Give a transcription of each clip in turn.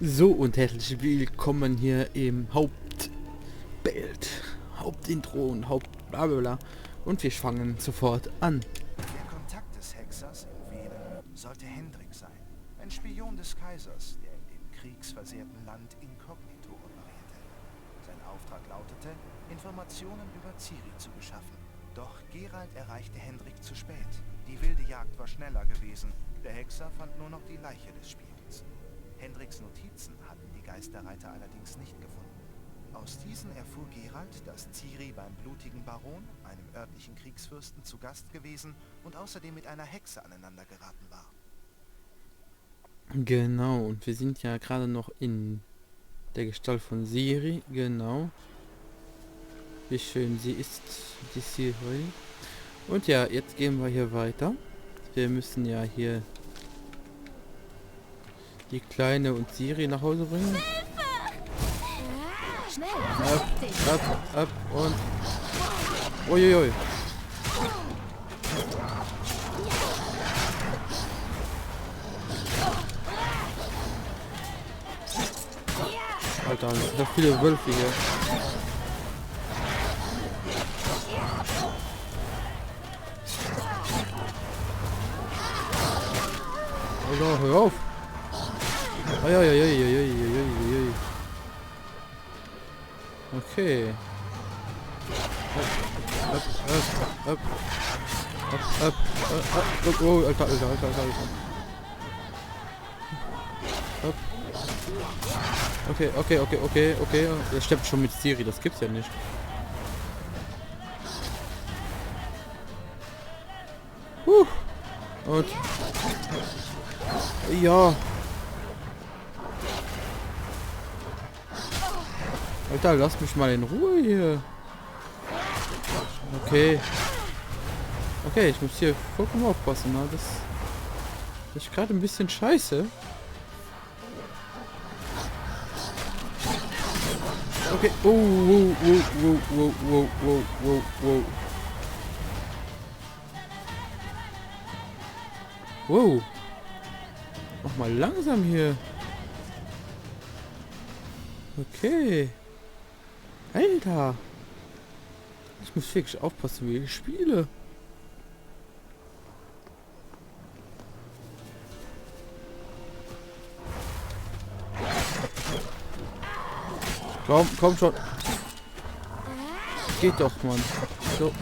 So und herzlich willkommen hier im Hauptbild, Hauptintro und Hauptblablabla und wir fangen sofort an. Der Kontakt des Hexers in Velen sollte Hendrik sein, ein Spion des Kaisers, der in dem kriegsversehrten Land inkognito operierte. Sein Auftrag lautete, Informationen über Ciri zu beschaffen. Doch Geralt erreichte Hendrik zu spät. Die wilde Jagd war schneller gewesen. Der Hexer fand nur noch die Leiche des Spions. Hendriks Notizen hatten die Geisterreiter allerdings nicht gefunden. Aus diesen erfuhr Geralt, dass Ciri beim blutigen Baron, einem örtlichen Kriegsfürsten, zu Gast gewesen und außerdem mit einer Hexe aneinander geraten war. Genau, und wir sind ja gerade noch in der Gestalt von Ciri, genau. Wie schön sie ist, die Ciri. Und ja, jetzt gehen wir hier weiter. Wir müssen ja hier die Kleine und Ciri nach Hause bringen. Schnell, Ab und... Uiuiui. Alter, es sind doch viele Wölfe hier. Alter, hör auf. Eieieiei. Okay. Ab. Oh, Alter. Ab. Okay. Der stirbt schon mit Ciri, das gibt's ja nicht. Und... Ja. Alter, lass mich mal in Ruhe hier. Okay, ich muss hier vollkommen aufpassen. Ne? Das ist gerade ein bisschen scheiße. Okay. Oh, wow. Wow. Mach mal langsam hier. Okay. Alter. Ich muss wirklich aufpassen, wie ich spiele. Komm schon. Geht doch, Mann. So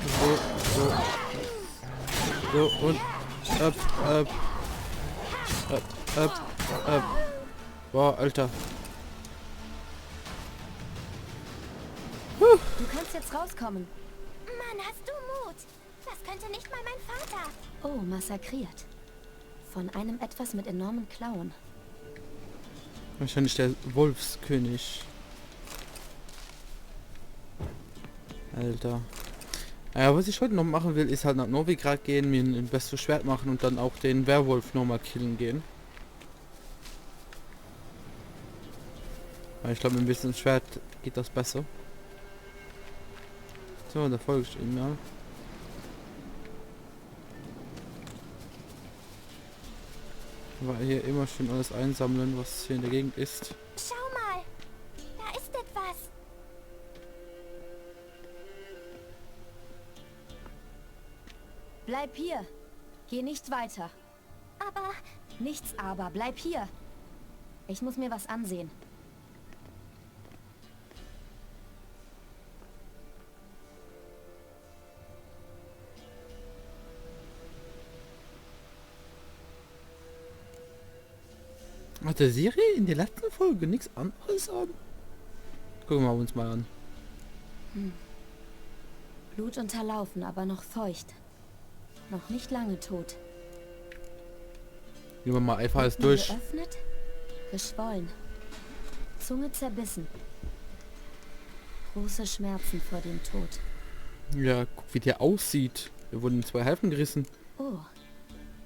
und ab. Boah, Alter. du kannst jetzt rauskommen. Mann, hast du Mut? Das könnte nicht mal mein Vater. Oh, massakriert. Von einem etwas mit enormen Klauen. Wahrscheinlich der Wolfskönig. Alter. Ja, was ich heute noch machen will, ist halt nach Novigrad gehen, mir ein bestes Schwert machen und dann auch den Werwolf nochmal killen gehen. Weil ich glaube, mit ein bisschen Schwert geht das besser. So, da folge ich ihm, ja. War hier immer schön alles einsammeln, was hier in der Gegend ist. Schau mal, da ist etwas. Bleib hier. Geh nicht weiter. Aber Nichts aber. Bleib hier. Ich muss mir was ansehen. Hat der Serie in der letzten Folge nichts anderes an? Gucken wir uns mal an. Blut unterlaufen, aber noch feucht. Noch nicht lange tot. Gehen wir mal einfach alles Lippen durch. Geöffnet, geschwollen. Zunge zerbissen. Große Schmerzen vor dem Tod. Ja, guck, wie der aussieht. Wir wurden in zwei Hälften gerissen. Oh,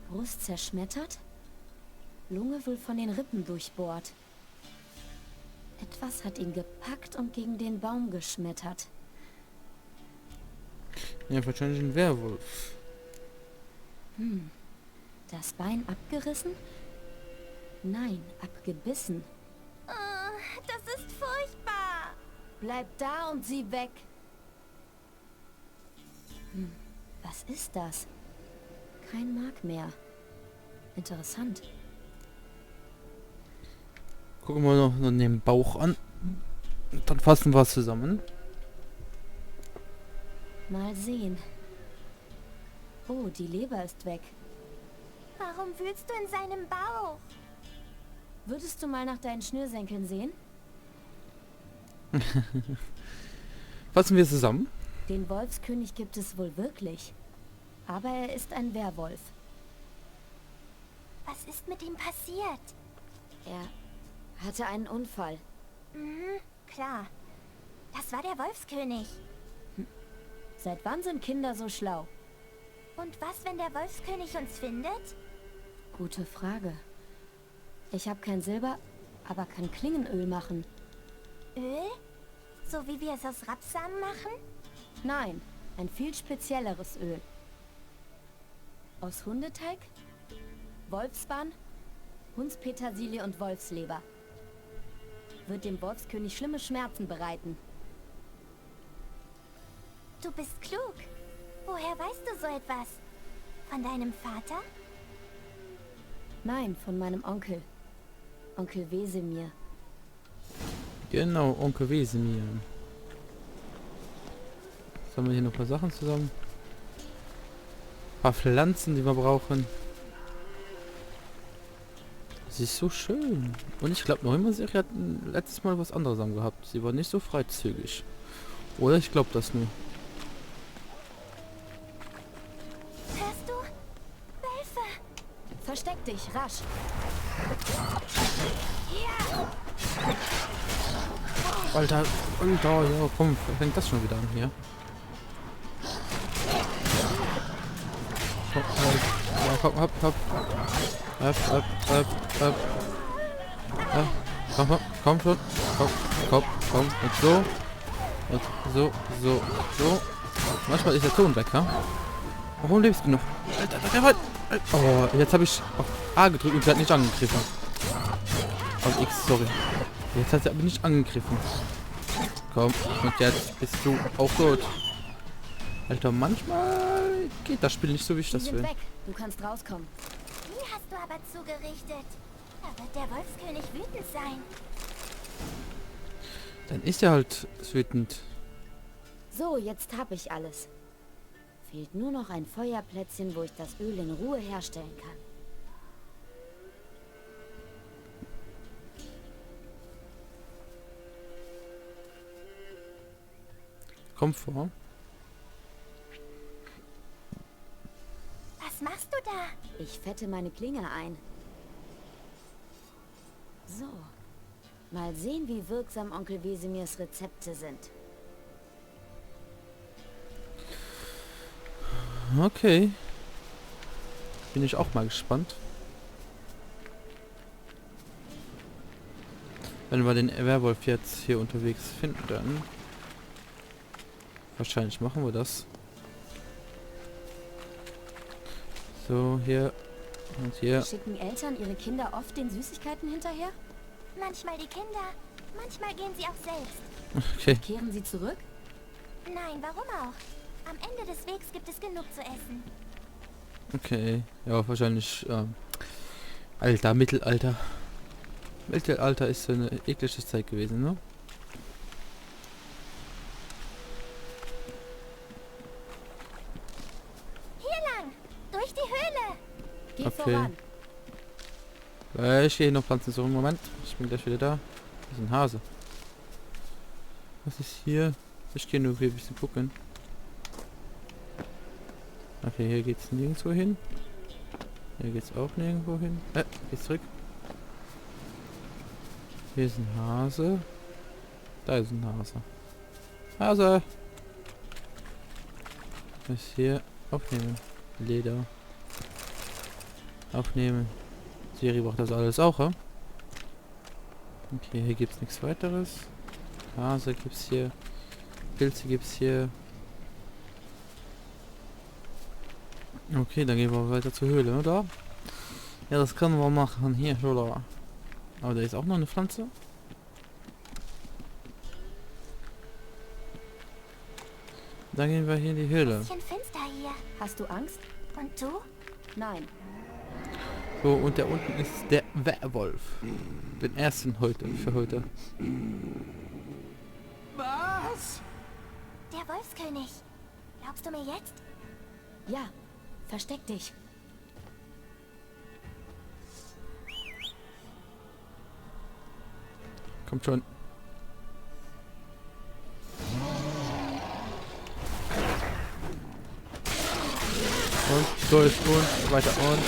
Brust zerschmettert? Lunge wohl von den Rippen durchbohrt. Etwas hat ihn gepackt und gegen den Baum geschmettert. Ja, wahrscheinlich ein Werwolf. Das Bein abgerissen? Nein, abgebissen. Oh, das ist furchtbar. Bleib da und sieh weg. Was ist das? Kein Mark mehr. Interessant. Gucken wir noch den Bauch an. Dann fassen wir es zusammen. Mal sehen. Oh, die Leber ist weg. Warum wühlst du in seinem Bauch? Würdest du mal nach deinen Schnürsenkeln sehen? Fassen wir es zusammen. Den Wolfskönig gibt es wohl wirklich. Aber er ist ein Werwolf. Was ist mit ihm passiert? Er hatte einen Unfall. Mhm, klar. Das war der Wolfskönig. Seit wann sind Kinder so schlau? Und was, wenn der Wolfskönig uns findet? Gute Frage. Ich habe kein Silber, aber kann Klingenöl machen. Öl? So wie wir es aus Rapsamen machen? Nein, ein viel spezielleres Öl. Aus Hundeteig, Wolfsbahn, Hundspetersilie und Wolfsleber. Wird dem Wolfskönig schlimme Schmerzen bereiten. Du bist klug. Woher weißt du so etwas? Von deinem Vater? Nein, von meinem Onkel. Onkel Wesemir. Genau, Onkel Wesemir. Jetzt haben wir hier noch ein paar Sachen zusammen. Ein paar Pflanzen, die wir brauchen. Sie ist so schön. Und ich glaube noch immer, sie hat letztes Mal was anderes angehabt. Sie war nicht so freizügig. Oder ich glaube das nur. Hörst du? Wölfe! Versteck dich, rasch. Alter, ja, komm, fängt das schon wieder an hier. Ja, komm, hopp. Ja, komm schon. Komm. Und so. Manchmal ist der Ton weg, ha? Warum lebst du noch? Alter. Oh, jetzt habe ich auf A gedrückt und sie hat nicht angegriffen. Auf X, sorry. Jetzt hat sie aber nicht angegriffen. Komm, und jetzt bist du auch tot. Alter, manchmal geht das Spiel nicht so, wie ich Die das sind will. weg. Du kannst rauskommen. Die hast du aber zugerichtet. Da wird der Wolfskönig wütend sein. Dann ist er halt wütend. So, jetzt hab ich alles. Fehlt nur noch ein Feuerplätzchen, wo ich das Öl in Ruhe herstellen kann. Komm vor. Was machst du da? Ich fette meine Klinge ein. So. Mal sehen, wie wirksam Onkel Wesemirs Rezepte sind. Okay. Bin ich auch mal gespannt. Wenn wir den Werwolf jetzt hier unterwegs finden. Wahrscheinlich machen wir das. So, hier und hier. Schicken Eltern ihre Kinder oft den Süßigkeiten hinterher? Manchmal die Kinder, manchmal gehen sie auch selbst. Okay. Kehren sie zurück? Nein, warum auch? Am Ende des Wegs gibt es genug zu essen. Okay. Ja, wahrscheinlich Alter, Mittelalter. Mittelalter ist so eine eklige Zeit gewesen, ne? Hier lang, durch die Höhle. Geh Okay. voran. Ich gehe noch Pflanzen suchen. Moment. Ich bin gleich wieder da. Das ist ein Hase. Was ist hier? Ich gehe nur hier ein bisschen gucken. Okay, hier geht's nirgendwo hin. Hier geht's auch nirgendwo hin. Geht's zurück. Hier ist ein Hase. Da ist ein Hase. Hase! Was ist hier? Aufnehmen. Leder. Aufnehmen. Siri braucht das alles auch, ja? Okay, hier gibt's nichts weiteres. Hase gibt's hier. Pilze gibt's hier. Okay, dann gehen wir weiter zur Höhle, oder? Ja, das können wir machen. Hier, oder? Aber da ist auch noch eine Pflanze. Dann gehen wir hier in die Höhle. Bisschen finster hier. Hast du Angst? Und du? Nein. So, und da unten ist der Werwolf. Den ersten für heute. Was? Der Wolfskönig. Glaubst du mir jetzt? Ja, versteck dich. Kommt schon. Und so ist und weiter und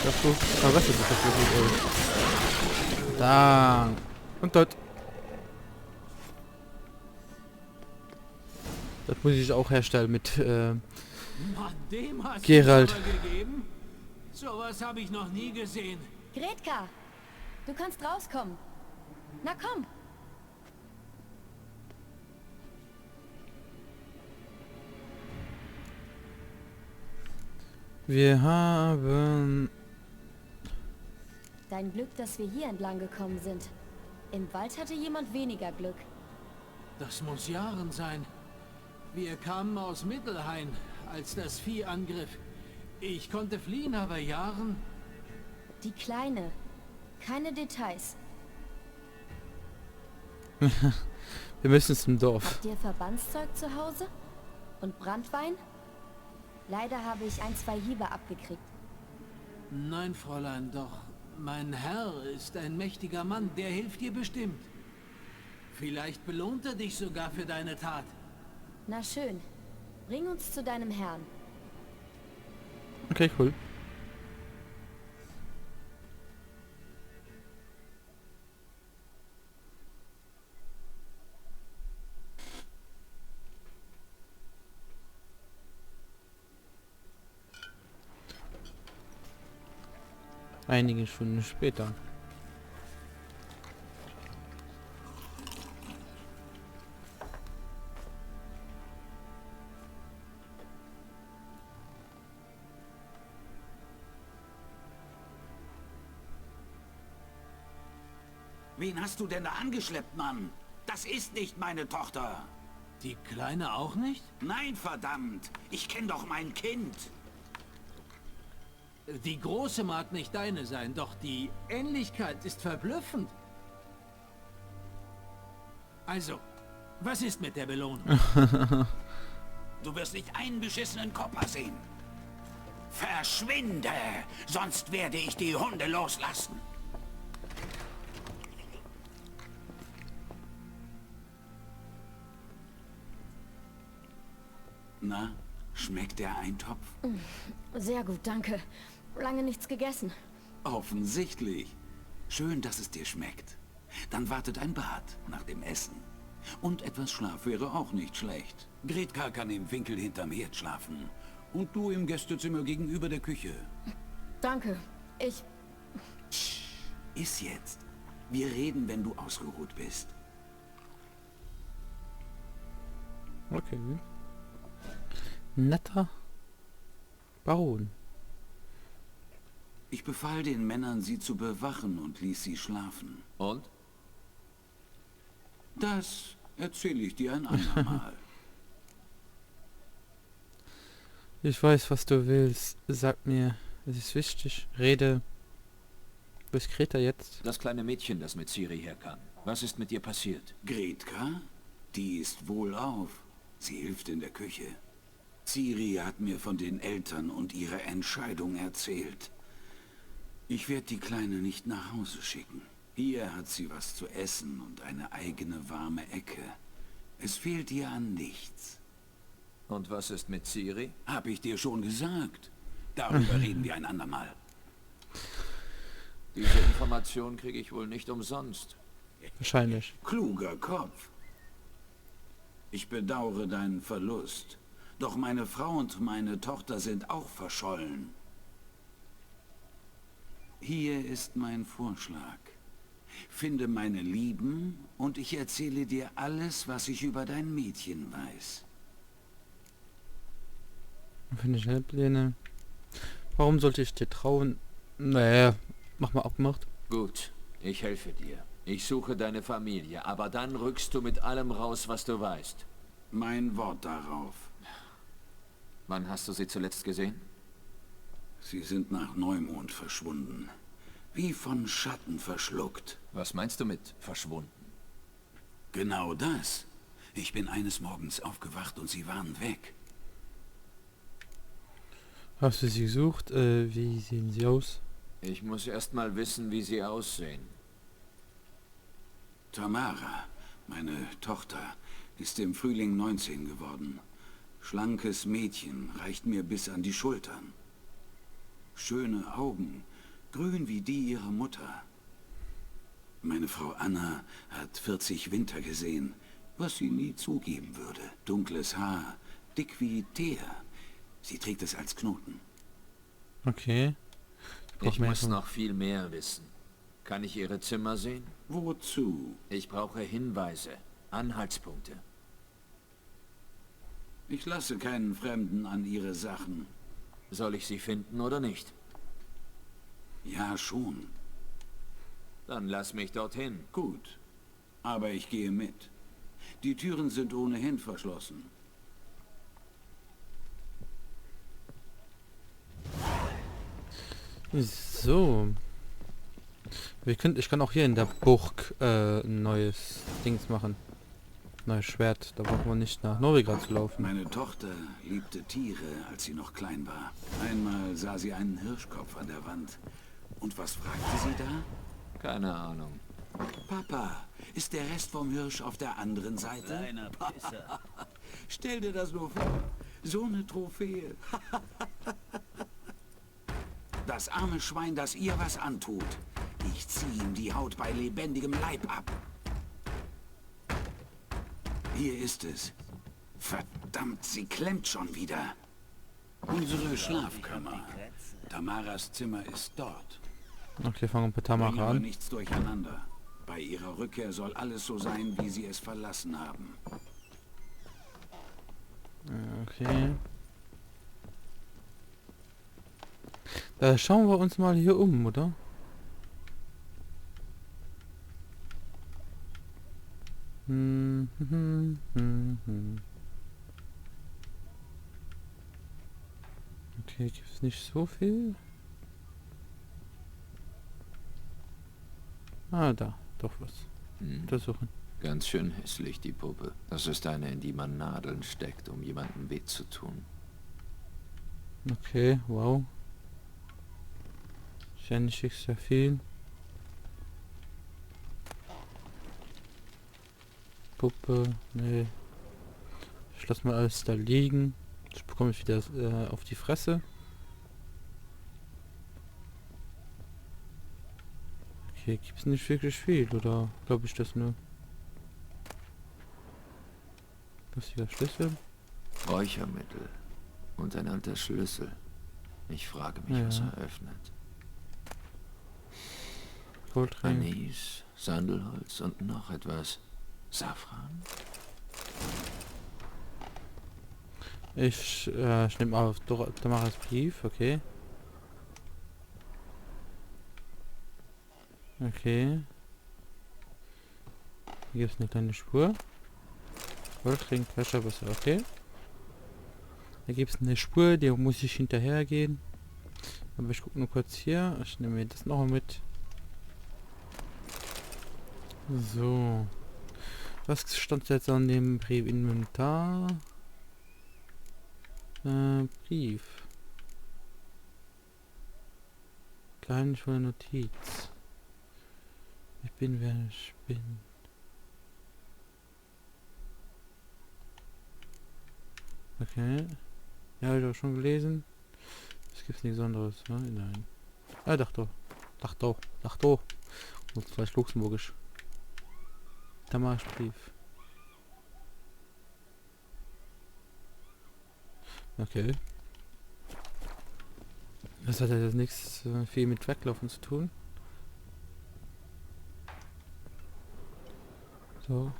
der Fluch. Ah, was ist das Fluch? Da. Und dort. Das muss ich auch herstellen mit Mann, dem hast Geralt. du aber gegeben? Sowas habe ich noch nie gesehen. Gretka, du kannst rauskommen. Na komm. Wir haben... Dein Glück, dass wir hier entlang gekommen sind. Im Wald hatte jemand weniger Glück. Das muss Jahren sein. Wir kamen aus Mittelhain, als das Vieh angriff. Ich konnte fliehen, aber Jahren... Die Kleine. Keine Details. Wir müssen zum Dorf. Habt ihr Verbandszeug zu Hause? Und Branntwein? Leider habe ich 1, 2 Hiebe abgekriegt. Nein, Fräulein, doch mein Herr ist ein mächtiger Mann, der hilft dir bestimmt. Vielleicht belohnt er dich sogar für deine Tat. Na schön. Bring uns zu deinem Herrn. Okay, cool. Einige Stunden später. Wen hast du denn da angeschleppt, Mann? Das ist nicht meine Tochter. Die Kleine auch nicht? Nein, verdammt. Ich kenne doch mein Kind. Die Große mag nicht deine sein, doch die Ähnlichkeit ist verblüffend. Also, was ist mit der Belohnung? Du wirst nicht einen beschissenen Kopper sehen. Verschwinde, sonst werde ich die Hunde loslassen. Na, schmeckt der Eintopf? Sehr gut, danke. Lange nichts gegessen. Offensichtlich. Schön, dass es dir schmeckt. Dann wartet ein Bad nach dem Essen. Und etwas Schlaf wäre auch nicht schlecht. Gretka kann im Winkel hinterm Herd schlafen. Und du im Gästezimmer gegenüber der Küche. Danke. Iss jetzt. Wir reden, wenn du ausgeruht bist. Okay. Netter Baron. Ich befahl den Männern, sie zu bewachen und ließ sie schlafen. Und? Das erzähle ich dir ein andermal. Ich weiß, was du willst. Sag mir, es ist wichtig. Rede. Wo ist Greta jetzt? Das kleine Mädchen, das mit Ciri herkam. Was ist mit ihr passiert? Gretka? Die ist wohlauf. Sie hilft in der Küche. Ciri hat mir von den Eltern und ihrer Entscheidung erzählt. Ich werde die Kleine nicht nach Hause schicken. Hier hat sie was zu essen und eine eigene warme Ecke. Es fehlt ihr an nichts. Und was ist mit Ciri? Hab ich dir schon gesagt. Darüber reden wir ein andermal. Diese Information kriege ich wohl nicht umsonst. Wahrscheinlich. Kluger Kopf. Ich bedauere deinen Verlust. Doch meine Frau und meine Tochter sind auch verschollen. Hier ist mein Vorschlag. Finde meine Lieben und ich erzähle dir alles, was ich über dein Mädchen weiß. Finde ich Pläne. Warum sollte ich dir trauen? Naja, mach mal abgemacht. Gut, ich helfe dir. Ich suche deine Familie, aber dann rückst du mit allem raus, was du weißt. Mein Wort darauf. Wann hast du sie zuletzt gesehen? Sie sind nach Neumond verschwunden. Wie von Schatten verschluckt. Was meinst du mit verschwunden? Genau das. Ich bin eines Morgens aufgewacht und sie waren weg. Hast du sie gesucht? Wie sehen sie aus? Ich muss erst mal wissen, wie sie aussehen. Tamara, meine Tochter, ist im Frühling 19 geworden. Schlankes Mädchen, reicht mir bis an die Schultern. Schöne Augen, grün wie die ihrer Mutter. Meine Frau Anna hat 40 Winter gesehen, was sie nie zugeben würde. Dunkles Haar, dick wie Teer. Sie trägt es als Knoten. Okay. Ich muss noch viel mehr wissen. Kann ich Ihre Zimmer sehen? Wozu? Ich brauche Hinweise, Anhaltspunkte. Ich lasse keinen Fremden an ihre Sachen. Soll ich sie finden oder nicht? Ja, schon. Dann lass mich dorthin. Gut. Aber ich gehe mit. Die Türen sind ohnehin verschlossen. So. Ich kann auch hier in der Burg ein neues Dings machen. Neues Schwert. Da braucht man nicht nach Novigrad zu laufen. Meine Tochter liebte Tiere, als sie noch klein war. Einmal sah sie einen Hirschkopf an der Wand. Und was fragte sie da? Keine Ahnung. Papa, ist der Rest vom Hirsch auf der anderen Seite? Kleiner Pisser. Stell dir das nur vor. So eine Trophäe. Das arme Schwein, das ihr was antut. Ich ziehe ihm die Haut bei lebendigem Leib ab. Hier ist es. Verdammt, sie klemmt schon wieder. Unsere Schlafkammer. Tamaras Zimmer ist dort. Okay, fangen wir mit Bring Tamara aber an. nichts durcheinander. Bei ihrer Rückkehr soll alles so sein, wie sie es verlassen haben. Okay. Da schauen wir uns mal hier um, oder? Okay, gibt es nicht so viel. Ah, da, doch was. Untersuchen. Ganz schön hässlich, die Puppe. Das ist eine, in die man Nadeln steckt, um jemandem weh zu tun. Okay, wow. Ist ja nicht sehr viel. Puppe, nee. Ich lass mal alles da liegen. Ich bekomme ich wieder auf die Fresse. Okay, gibt's nicht wirklich viel, oder glaube ich das nur? Lustiger Schlüssel. Räuchermittel und ein alter Schlüssel. Ich frage mich, Ja. was er öffnet. Goldring. Anis, Sandelholz und noch etwas. Safran? Ich nehme auf Tamaras Brief, okay. Okay. Hier ist eine kleine Spur. Goldring, Wäscherbesser, okay. Da gibt es eine Spur, die muss ich hinterher gehen. Aber ich gucke nur kurz hier. Ich nehme mir das noch mit. So. Was stand jetzt an dem Brief? Inventar? Brief. Geheimnisvolle Notiz. Ich bin, wer ich bin. Okay. Ja, habe ich auch schon gelesen. Es gibt nichts anderes, ne? Nein. Ah, dachte doch. Das ist vielleicht luxemburgisch. Tamaras Brief. Okay. Das hat ja jetzt nichts viel mit Weglaufen zu tun. So.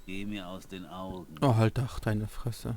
Geh mir aus den Augen. Oh, halt doch deine Fresse.